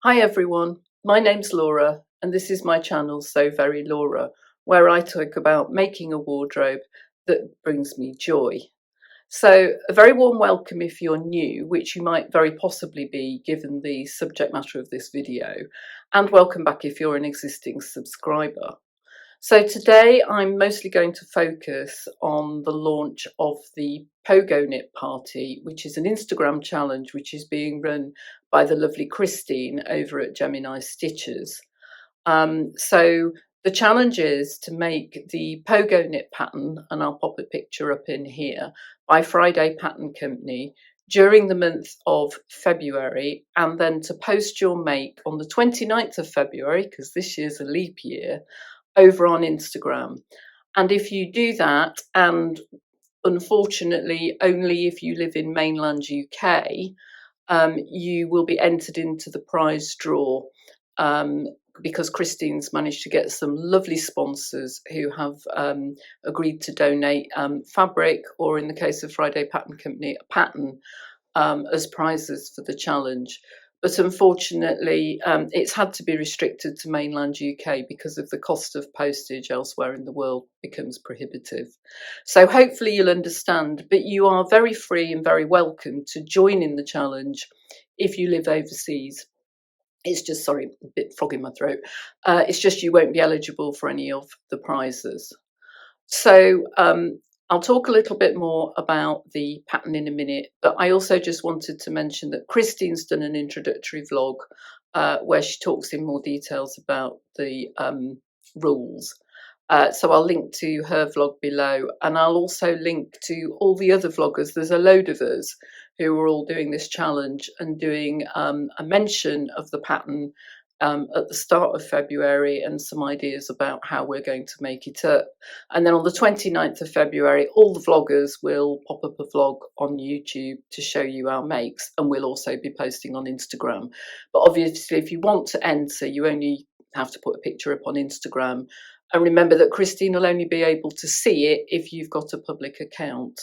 Hi everyone, my name's Laura and this is my channel So Very Laura, where I talk about making a wardrobe that brings me joy. So a very warm welcome if you're new, which you might very possibly be given the subject matter of this video, and welcome back if you're an existing subscriber. So today I'm mostly going to focus on the launch of the Pogonipparty, which is an Instagram challenge which is being run by the lovely Christine over at Gemini Stitches. So the challenge is to make the Pogonip pattern, and I'll pop a picture up in here, by Friday Pattern Company during the month of February, and then to post your make on the 29th of February, because this year's a leap year, over on Instagram. And if you do that, and unfortunately only if you live in mainland UK, you will be entered into the prize draw, because Christine's managed to get some lovely sponsors who have agreed to donate fabric, or in the case of Friday Pattern Company, a pattern, as prizes for the challenge. But unfortunately, it's had to be restricted to mainland UK because of the cost of postage elsewhere in the world becomes prohibitive. So hopefully you'll understand, but you are very free and very welcome to join in the challenge if you live overseas. It's just, sorry, a bit frog in my throat. It's just you won't be eligible for any of the prizes. So I'll talk a little bit more about the pattern in a minute, but I also just wanted to mention that Christine's done an introductory vlog where she talks in more details about the rules. So I'll link to her vlog below, and I'll also link to all the other vloggers. There's a load of us who are all doing this challenge and doing a mention of the pattern at the start of February, and some ideas about how we're going to make it up. And then on the 29th of February, all the vloggers will pop up a vlog on YouTube to show you our makes, and we'll also be posting on Instagram. But obviously, if you want to enter, you only have to put a picture up on Instagram. And remember that Christine will only be able to see it if you've got a public account.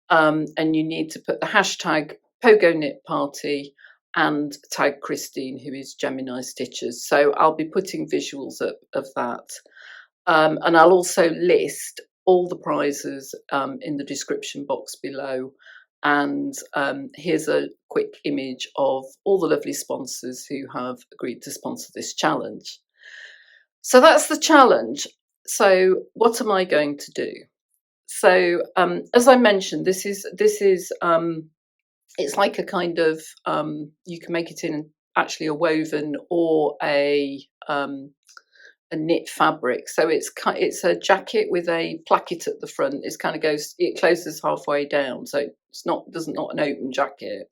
And you need to put the hashtag Pogonipparty and tag Christine, who is Gemini Stitches. So I'll be putting visuals up of that. And I'll also list all the prizes in the description box below. And here's a quick image of all the lovely sponsors who have agreed to sponsor this challenge. So that's the challenge. So what am I going to do? So as I mentioned, this is it's like a kind of, you can make it in actually a woven or a knit fabric. So it's a jacket with a placket at the front. It kind of goes, it closes halfway down, so it's not an open jacket.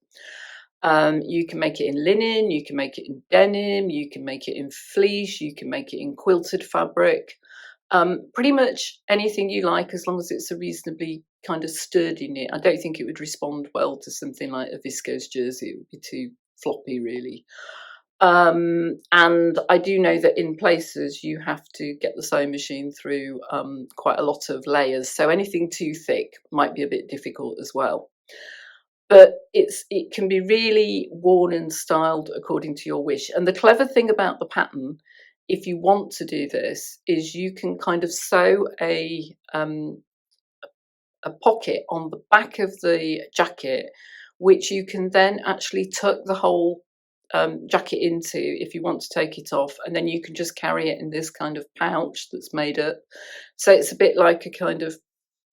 You can make it in linen, you can make it in denim, you can make it in fleece, you can make it in quilted fabric. Pretty much anything you like, as long as it's a reasonably kind of sturdy knit. I don't think it would respond well to something like a viscose jersey. It would be too floppy, really. And I do know that in places you have to get the sewing machine through quite a lot of layers, so anything too thick might be a bit difficult as well. But it can be really worn and styled according to your wish. And the clever thing about the pattern, if you want to do this, is you can kind of sew a pocket on the back of the jacket, which you can then actually tuck the whole jacket into if you want to take it off, and then you can just carry it in this kind of pouch that's made up. So it's a bit like a kind of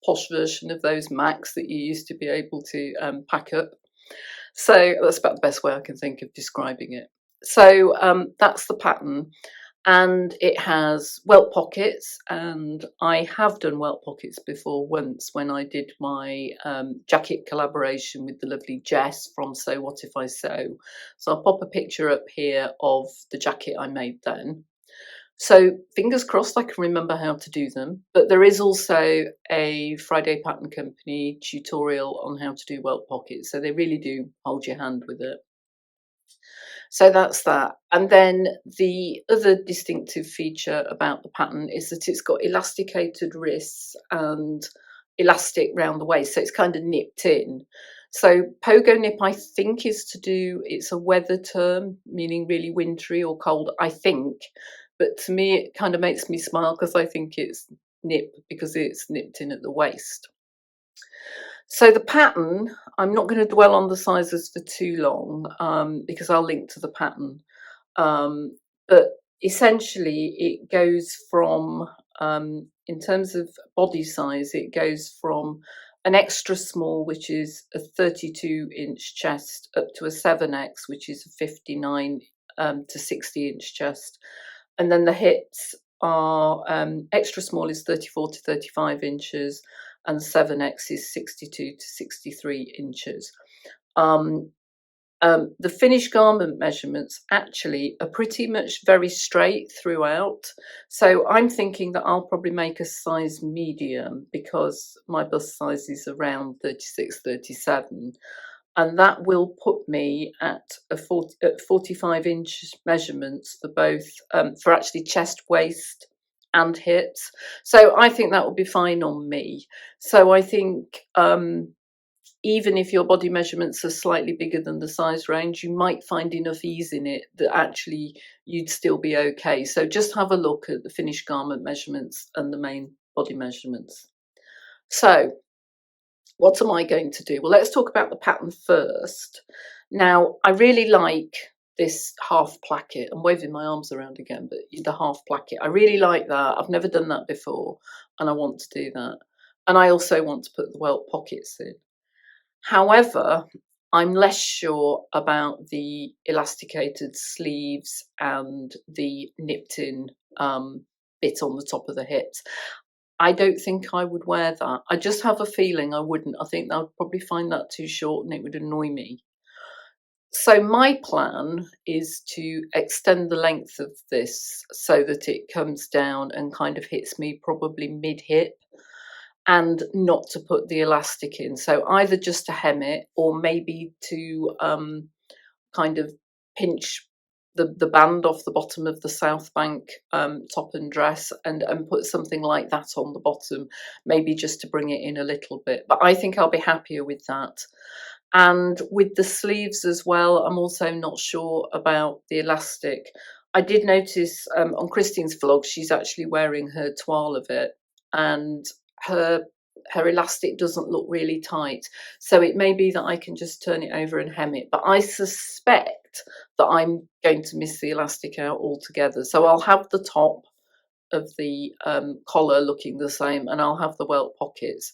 posh version of those Macs that you used to be able to pack up. So that's about the best way I can think of describing it. So that's the pattern. And it has welt pockets, and I have done welt pockets before once when I did my jacket collaboration with the lovely Jess from Sew What If I Sew. So I'll pop a picture up here of the jacket I made then. So fingers crossed I can remember how to do them. But there is also a Friday Pattern Company tutorial on how to do welt pockets, so they really do hold your hand with it. So that's that. And then the other distinctive feature about the pattern is that it's got elasticated wrists and elastic round the waist, so it's kind of nipped in. So Pogonip, I think, is to do, it's a weather term, meaning really wintry or cold, I think. But to me, it kind of makes me smile because I think it's nip because it's nipped in at the waist. So the pattern, I'm not going to dwell on the sizes for too long because I'll link to the pattern. But essentially it goes from, in terms of body size, it goes from an extra small, which is a 32-inch chest, up to a 7X, which is a 59 to 60-inch chest. And then the hips are, extra small is 34 to 35 inches, and 7X is 62 to 63 inches. The finished garment measurements actually are pretty much very straight throughout. So I'm thinking that I'll probably make a size medium because my bust size is around 36, 37. And that will put me at 45-inch measurements for both, for actually chest, waist and hips. So I think that will be fine on me. So I think, even if your body measurements are slightly bigger than the size range, you might find enough ease in it that actually you'd still be okay. So just have a look at the finished garment measurements and the main body measurements. So what am I going to do? Well, let's talk about the pattern first. Now, I really like this half placket. I'm waving my arms around again, but the half placket, I really like that. I've never done that before, and I want to do that. And I also want to put the welt pockets in. However, I'm less sure about the elasticated sleeves and the nipped in bit on the top of the hips. I don't think I would wear that. I just have a feeling I wouldn't. I think I would probably find that too short and it would annoy me. So my plan is to extend the length of this so that it comes down and kind of hits me probably mid-hip, and not to put the elastic in. So either just to hem it, or maybe to kind of pinch the band off the bottom of the South Bank top and dress and put something like that on the bottom, maybe just to bring it in a little bit. But I think I'll be happier with that. And with the sleeves as well, I'm also not sure about the elastic. I did notice on Christine's vlog, she's actually wearing her toile of it, and her elastic doesn't look really tight. So it may be that I can just turn it over and hem it. But I suspect that I'm going to miss the elastic out altogether. So I'll have the top of the collar looking the same, and I'll have the welt pockets.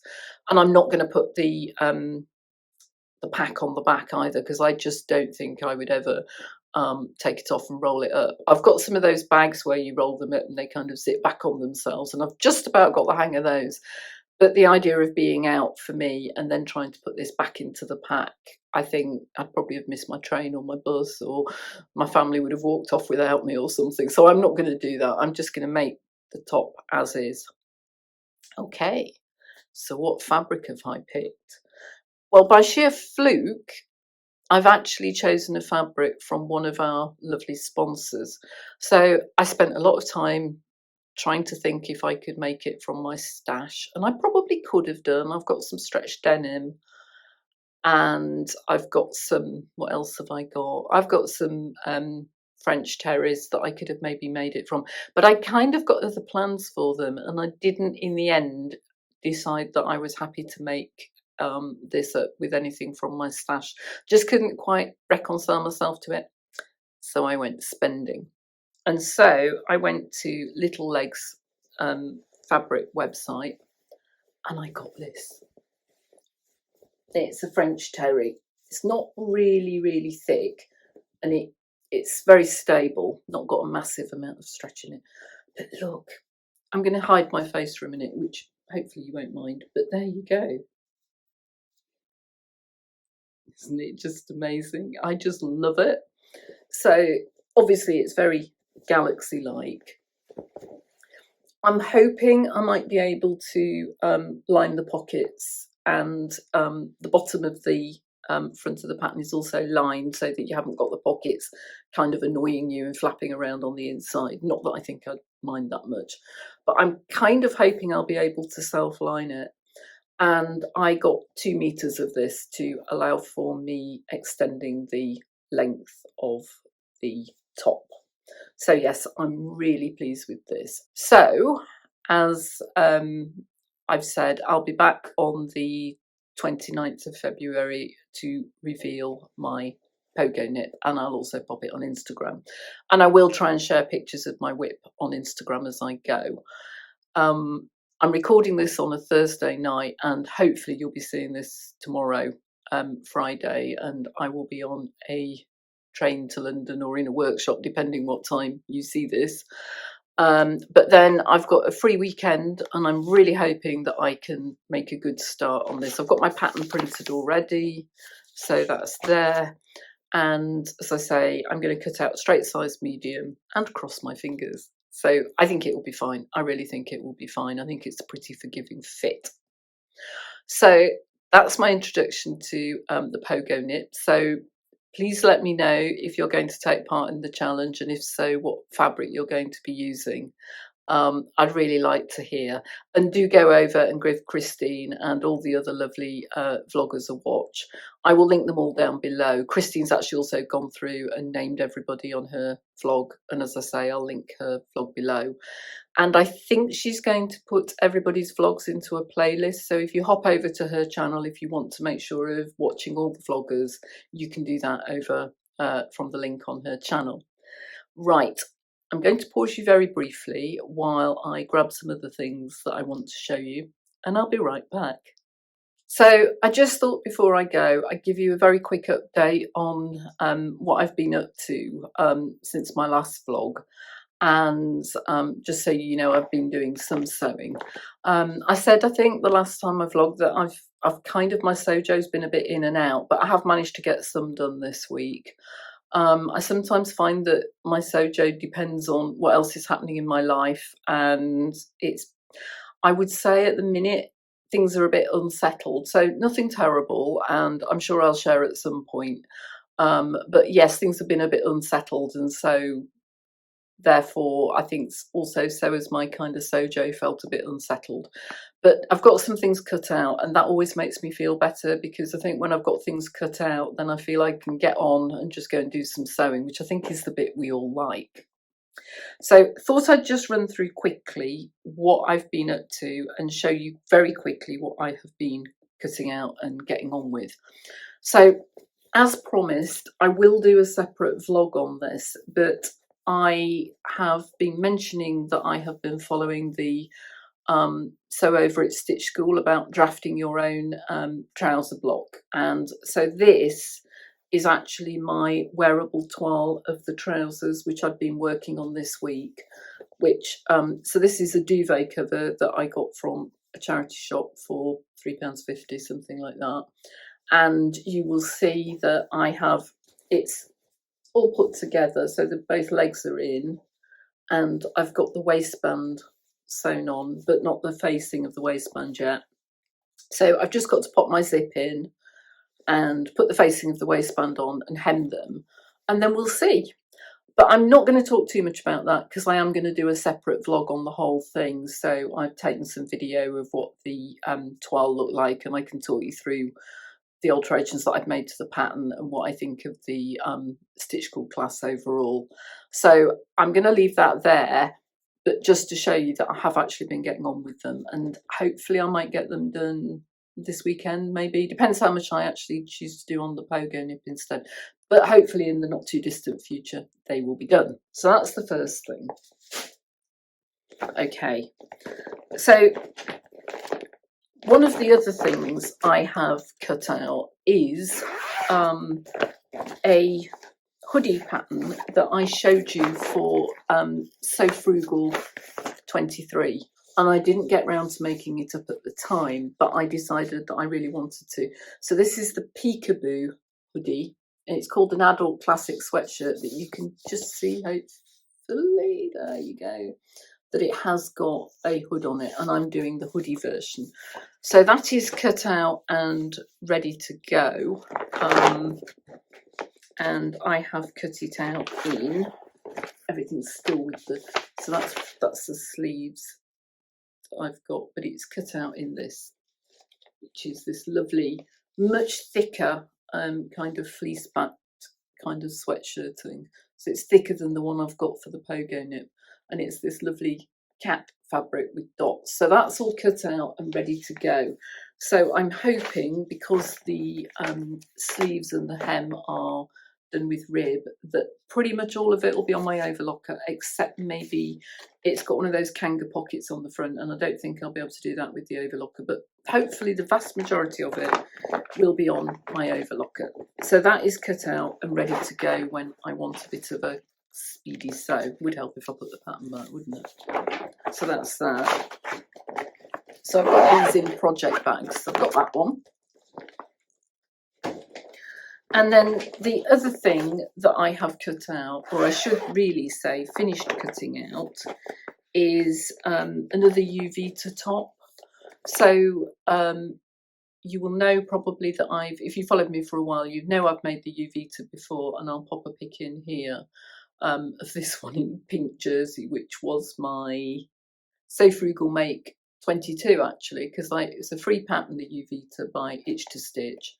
And I'm not going to put the pack on the back either, because I just don't think I would ever take it off and roll it up. I've got some of those bags where you roll them up and they kind of sit back on themselves, and I've just about got the hang of those. But the idea of being out for me and then trying to put this back into the pack, I think I'd probably have missed my train or my bus, or my family would have walked off without me or something. So I'm not going to do that. I'm just going to make the top as is. Okay, so what fabric have I picked? Well, by sheer fluke, I've actually chosen a fabric from one of our lovely sponsors. So I spent a lot of time trying to think if I could make it from my stash, and I probably could have done. I've got some stretch denim, and I've got some, what else have I got? I've got some French terries that I could have maybe made it from, but I kind of got other plans for them, and I didn't in the end decide that I was happy to make this up with anything from my stash. Just couldn't quite reconcile myself to it, so I went spending. And so I went to Little Legs fabric website, and I got this. It's a French terry. It's not really, really thick, and it's very stable, not got a massive amount of stretch in it. But look, I'm going to hide my face for a minute, which hopefully you won't mind, but there you go. Isn't it just amazing? I just love it. So obviously it's very galaxy-like. I'm hoping I might be able to line the pockets, and the bottom of the front of the pattern is also lined so that you haven't got the pockets kind of annoying you and flapping around on the inside. Not that I think I'd mind that much, but I'm kind of hoping I'll be able to self-line it. and I got 2 meters of this to allow for me extending the length of the top. So yes, I'm really pleased with this. So as I've said, I'll be back on the 29th of February to reveal my Pogonip, and I'll also pop it on Instagram, and I will try and share pictures of my whip on Instagram as I go. I'm recording this on a Thursday night, and hopefully you'll be seeing this tomorrow, Friday, and I will be on a train to London or in a workshop, depending what time you see this. But then I've got a free weekend, and I'm really hoping that I can make a good start on this. I've got my pattern printed already, so that's there. And as I say, I'm going to cut out straight size medium and cross my fingers. So I think it will be fine. I really think it will be fine. I think it's a pretty forgiving fit. So that's my introduction to the Pogonip. So please let me know if you're going to take part in the challenge, and if so, what fabric you're going to be using. I'd really like to hear, and do go over and give Christine and all the other lovely vloggers a watch. I will link them all down below. Christine's actually also gone through and named everybody on her vlog, and as I say, I'll link her vlog below. And I think she's going to put everybody's vlogs into a playlist, so if you hop over to her channel, if you want to make sure of watching all the vloggers, you can do that over from the link on her channel. Right, I'm going to pause you very briefly while I grab some of the things that I want to show you, and I'll be right back. So I just thought before I go, I'd give you a very quick update on what I've been up to since my last vlog. And just so you know, I've been doing some sewing. I said, I think the last time I vlogged, that I've kind of, my sojo's been a bit in and out, but I have managed to get some done this week. I sometimes find that my sojo depends on what else is happening in my life, and I would say at the minute things are a bit unsettled, so nothing terrible, and I'm sure I'll share at some point. But yes, things have been a bit unsettled, and so therefore I think also so as my kind of sojo felt a bit unsettled. But I've got some things cut out, and that always makes me feel better, because I think when I've got things cut out, then I feel I can get on and just go and do some sewing, which I think is the bit we all like. So thought I'd just run through quickly what I've been up to and show you very quickly what I have been cutting out and getting on with. So as promised, I will do a separate vlog on this, but I have been mentioning that I have been following the Sew Over It Stitch School about drafting your own trouser block, and so this is actually my wearable toile of the trousers, which I've been working on this week, which so this is a duvet cover that I got from a charity shop for £3.50, something like that, and you will see that I have, it's all put together so that both legs are in, and I've got the waistband sewn on, but not the facing of the waistband yet. So I've just got to pop my zip in and put the facing of the waistband on and hem them, and then we'll see. But I'm not going to talk too much about that, because I am going to do a separate vlog on the whole thing. So I've taken some video of what the toile looked like, and I can talk you through the alterations that I've made to the pattern and what I think of the Stitch School class overall. So I'm going to leave that there, but just to show you that I have actually been getting on with them, and hopefully I might get them done this weekend, maybe. Depends how much I actually choose to do on the Pogonip instead, but hopefully in the not too distant future they will be done. So that's the first thing. Okay, so one of the other things I have cut out is a hoodie pattern that I showed you for So Frugal 23, and I didn't get round to making it up at the time, but I decided that I really wanted to. So this is the Peekaboo Hoodie, and it's called an adult classic sweatshirt, that you can just see, hopefully, there you go, that it has got a hood on it, and I'm doing the hoodie version. So that is cut out and ready to go, and I have cut it out in, everything's still with the, so that's the sleeves that I've got, but it's cut out in this. which is this lovely, much thicker kind of fleece backed kind of sweatshirt thing. So it's thicker than the one I've got for the Pogonip, and it's this lovely cat fabric with dots. So that's all cut out and ready to go. So I'm hoping, because the sleeves and the hem are done with rib, that pretty much all of it will be on my overlocker, except maybe it's got one of those Kanga pockets on the front, and I don't think I'll be able to do that with the overlocker, but hopefully the vast majority of it will be on my overlocker. So that is cut out and ready to go when I want a bit of a speedy sew. Would help if I put the pattern back, wouldn't it? So that's that. So I've got these in project bags. I've got that one. And then the other thing that I have cut out, or I should really say finished cutting out, is another Uvita top. So you will know probably that if you followed me for a while, you know I've made the Uvita before, and I'll pop a pic in here of this one in pink jersey, which was my So Frugal Make 22 actually, because it's a free pattern, the Uvita by Itch to Stitch,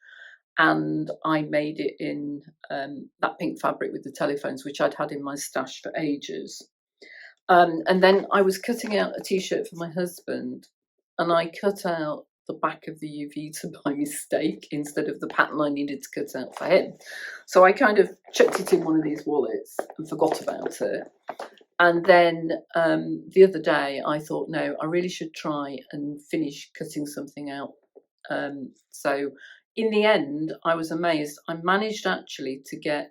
and I made it in that pink fabric with the telephones, which I'd had in my stash for ages. And then I was cutting out a t-shirt for my husband, and I cut out the back of the Uvita by mistake instead of the pattern I needed to cut out for him. So I kind of chucked it in one of these wallets and forgot about it. And then the other day I thought, no, I really should try and finish cutting something out. So in the end, I was amazed. I managed actually to get,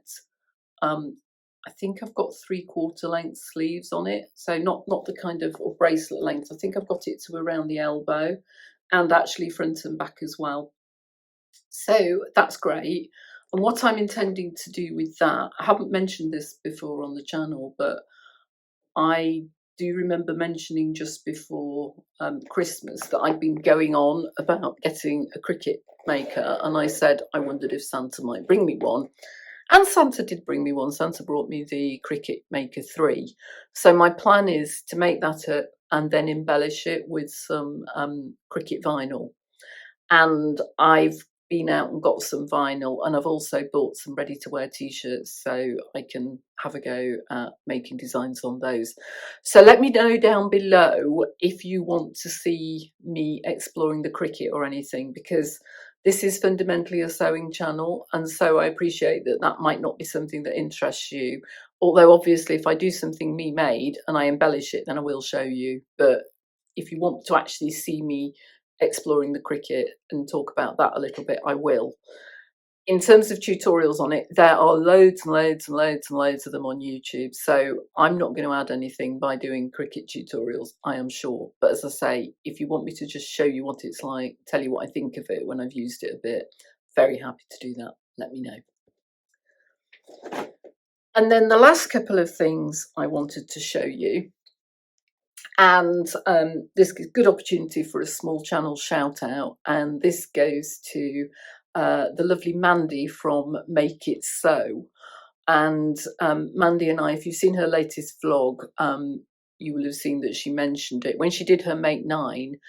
I think I've got 3/4 length sleeves on it. So not the kind of or bracelet length. I think I've got it to around the elbow, and actually front and back as well. So that's great. And what I'm intending to do with that, I haven't mentioned this before on the channel, but I do remember mentioning just before Christmas that I'd been going on about getting a Cricut Maker, and I said I wondered if Santa might bring me one. And Santa did bring me one. Santa brought me the Cricut Maker 3. So my plan is to make that up and then embellish it with some Cricut vinyl. And I've been out and got some vinyl, and I've also bought some ready-to-wear t-shirts so I can have a go at making designs on those. So let me know down below if you want to see me exploring the Cricut or anything, because this is fundamentally a sewing channel, and so I appreciate that that might not be something that interests you. Although obviously if I do something me made and I embellish it, then I will show you. But if you want to actually see me exploring the Cricut and talk about that a little bit, I will. In terms of tutorials on it, there are loads and loads and loads and loads of them on YouTube, so I'm not going to add anything by doing Cricut tutorials, I am sure. But as I say, if you want me to just show you what it's like, tell you what I think of it when I've used it a bit, very happy to do that. Let me know. And then the last couple of things I wanted to show you, and this is a good opportunity for a small channel shout out, and this goes to the lovely Mandy from Make It Sew. And Mandy and I, if you've seen her latest vlog, you will have seen that she mentioned it. When she did her Make 9,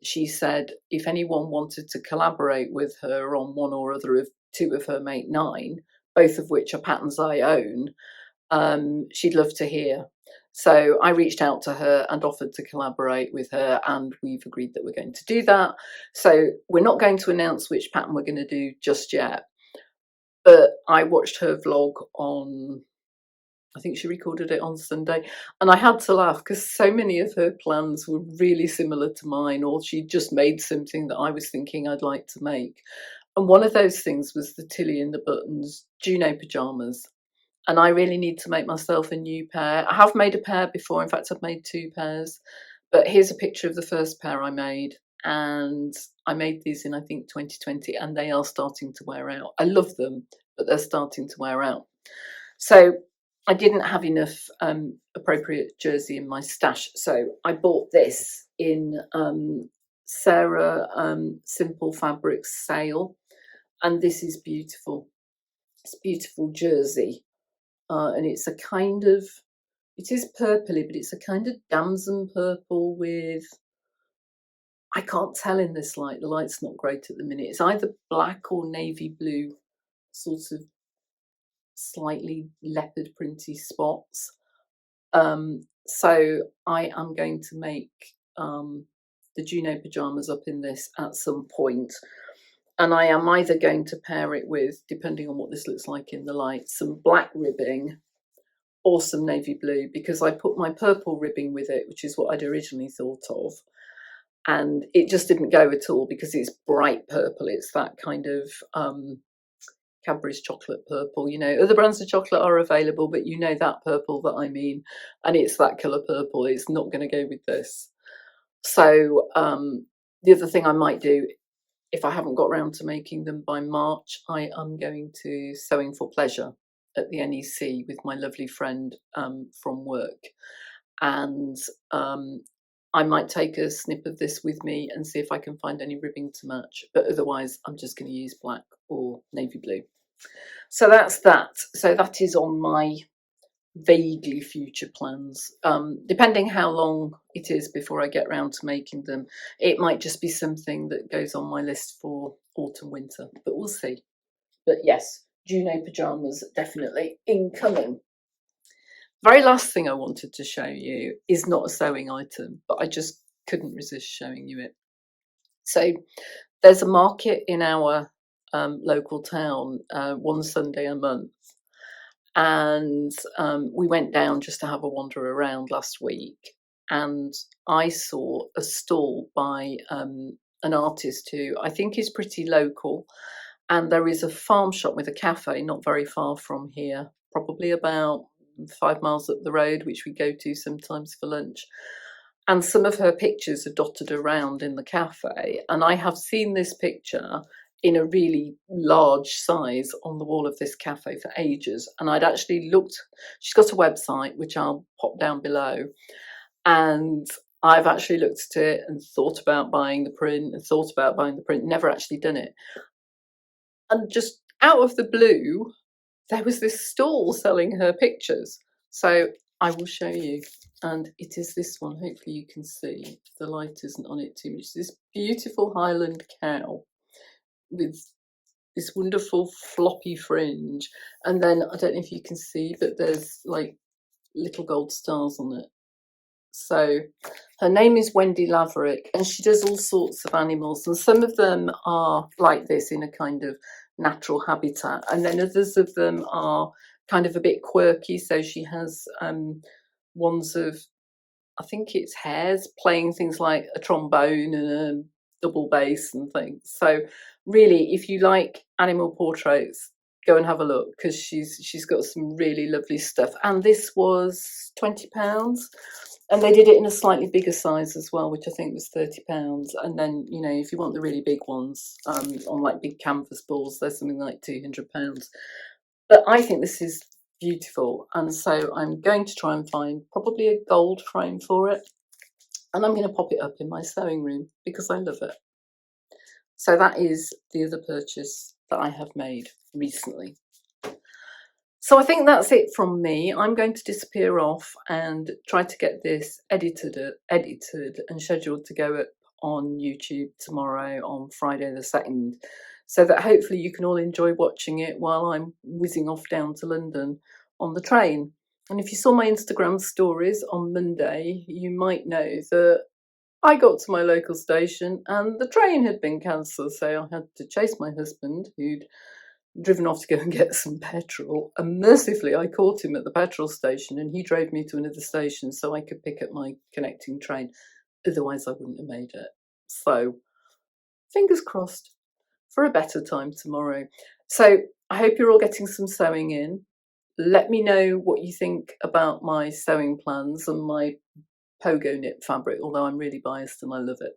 she said if anyone wanted to collaborate with her on one or other of 2 of her Make 9, both of which are patterns I own, she'd love to hear. So I reached out to her and offered to collaborate with her, and we've agreed that we're going to do that. So we're not going to announce which pattern we're going to do just yet, but I watched her vlog on, I think she recorded it on Sunday, and I had to laugh because so many of her plans were really similar to mine, or she just made something that I was thinking I'd like to make. And one of those things was the Tilly in the Buttons Juno pyjamas. And I really need to make myself a new pair. I have made a pair before. In fact, I've made 2 pairs. But here's a picture of the first pair I made. And I made these in, I think, 2020. And they are starting to wear out. I love them, but they're starting to wear out. So I didn't have enough appropriate jersey in my stash. So I bought this in Sarah Simple Fabrics sale. And this is beautiful. It's beautiful jersey. And it's a kind of, it is purpley, but it's a kind of damson purple with, I can't tell in this light. The light's not great at the minute. It's either black or navy blue, sort of slightly leopard printy spots. So I am going to make the Juno pyjamas up in this at some point. And I am either going to pair it with, depending on what this looks like in the light, some black ribbing or some navy blue, because I put my purple ribbing with it, which is what I'd originally thought of. And it just didn't go at all because it's bright purple. It's that kind of Cadbury's chocolate purple. You know, other brands of chocolate are available, but you know that purple that I mean. And it's that colour purple. It's not going to go with this. So the other thing I might do, if I haven't got round to making them by March, I am going to Sewing for Pleasure at the NEC with my lovely friend from work. And I might take a snip of this with me and see if I can find any ribbing to match. But otherwise, I'm just going to use black or navy blue. So that's that. So that is on my vaguely future plans. Depending how long it is before I get round to making them, it might just be something that goes on my list for autumn winter, but we'll see. But yes, Juno pyjamas definitely incoming. Very last thing I wanted to show you is not a sewing item, but I just couldn't resist showing you it. So there's a market in our local town one Sunday a month. And we went down just to have a wander around last week, and I saw a stall by an artist who I think is pretty local, and there is a farm shop with a cafe not very far from here, probably about 5 miles up the road, which we go to sometimes for lunch. And some of her pictures are dotted around in the cafe, and I have seen this picture in a really large size on the wall of this cafe for ages. And I'd actually looked, she's got a website, which I'll pop down below. And I've actually looked at it and thought about buying the print never actually done it. And just out of the blue, there was this stall selling her pictures. So I will show you. And it is this one. Hopefully you can see. The light isn't on it too much. This beautiful Highland cow with this wonderful floppy fringe, and then I don't know if you can see, but there's like little gold stars on it. So her name is Wendy Lavick, and she does all sorts of animals, and some of them are like this in a kind of natural habitat, and then others of them are kind of a bit quirky. So she has ones of, I think it's hares playing things like a trombone and a double bass and things. So really, if you like animal portraits, go and have a look, because she's got some really lovely stuff. And this was £20, and they did it in a slightly bigger size as well, which I think was £30. And then, you know, if you want the really big ones on like big canvas balls, there's something like £200. But I think this is beautiful, and so I'm going to try and find probably a gold frame for it, and I'm going to pop it up in my sewing room because I love it. So that is the other purchase that I have made recently. So I think that's it from me. I'm going to disappear off and try to get this edited and scheduled to go up on YouTube tomorrow, on Friday the 2nd, so that hopefully you can all enjoy watching it while I'm whizzing off down to London on the train. And if you saw my Instagram stories on Monday, you might know that I got to my local station and the train had been cancelled, so I had to chase my husband, who'd driven off to go and get some petrol, and mercifully I caught him at the petrol station and he drove me to another station so I could pick up my connecting train. Otherwise I wouldn't have made it. So fingers crossed for a better time tomorrow. So I hope you're all getting some sewing in. Let me know what you think about my sewing plans and my Pogonip fabric, although I'm really biased and I love it.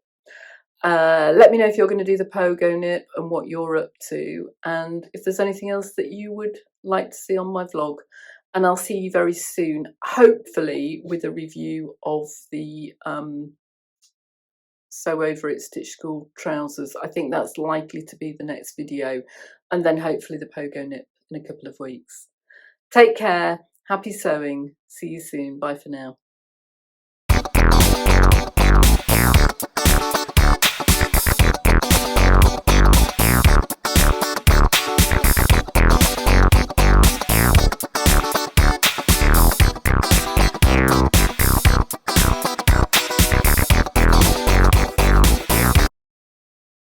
Let me know if you're going to do the Pogonip and what you're up to, and if there's anything else that you would like to see on my vlog. And I'll see you very soon, hopefully with a review of the Sew Over It Stitch School trousers. I think that's likely to be the next video, and then hopefully the Pogonip in a couple of weeks. Take care, happy sewing, see you soon, bye for now.